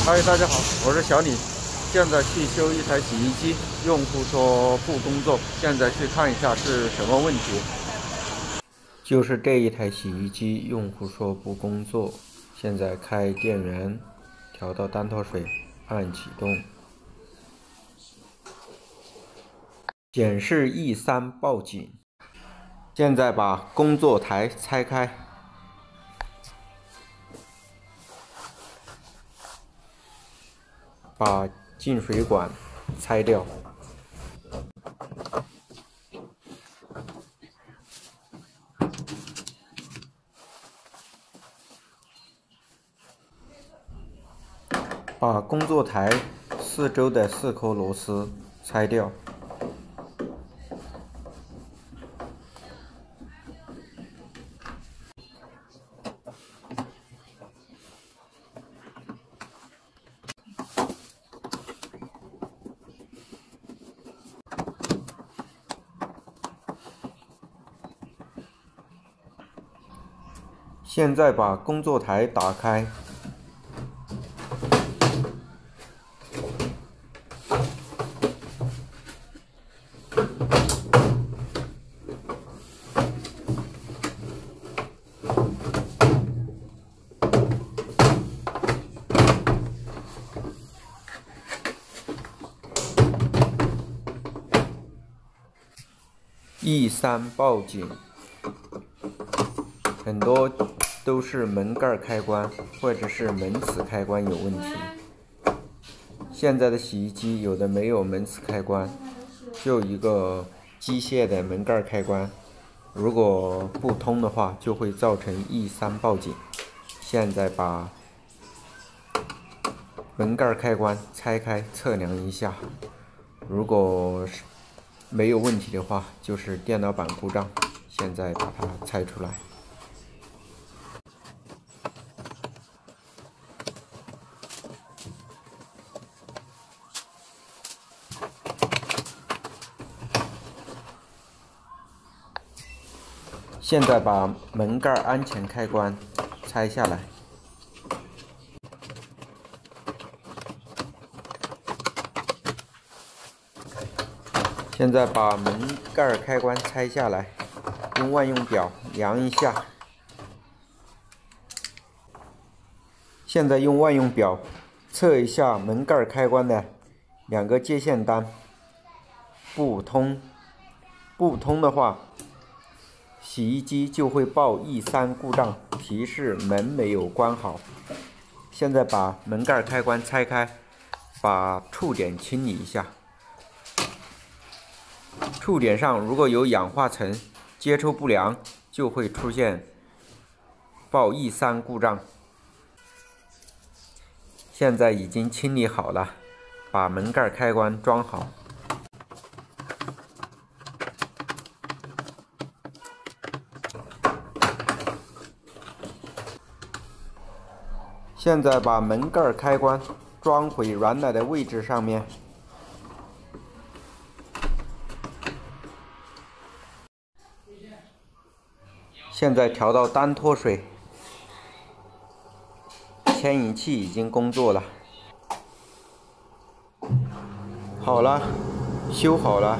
嗨，大家好，我是小李。现在去修一台洗衣机，用户说不工作，现在去看一下是什么问题。就是这一台洗衣机，用户说不工作，现在开电源，调到单脱水，按启动，显示 E3 报警。现在把工作台拆开。把进水管拆掉，把工作台四周的4颗螺丝拆掉，现在把工作台打开，E3报警，很多都是门盖开关或者是门齿开关有问题。现在的洗衣机有的没有门齿开关，就一个机械的门盖开关，如果不通的话，就会造成 E3报警。现在把门盖开关拆开测量一下，如果没有问题的话，就是电脑板故障。现在把它拆出来。现在把门盖安全开关拆下来。现在把门盖开关拆下来，用万用表量一下。现在用万用表测一下门盖开关的2个接线单，不通的话，洗衣机就会报 E3故障，提示门没有关好。现在把门盖开关拆开，把触点清理一下。触点上如果有氧化层接触不良，就会出现报 E3故障。现在已经清理好了，把门盖开关装好。现在把门盖开关装回原来的位置上面。现在调到单脱水，牵引器已经工作了。好了，修好了。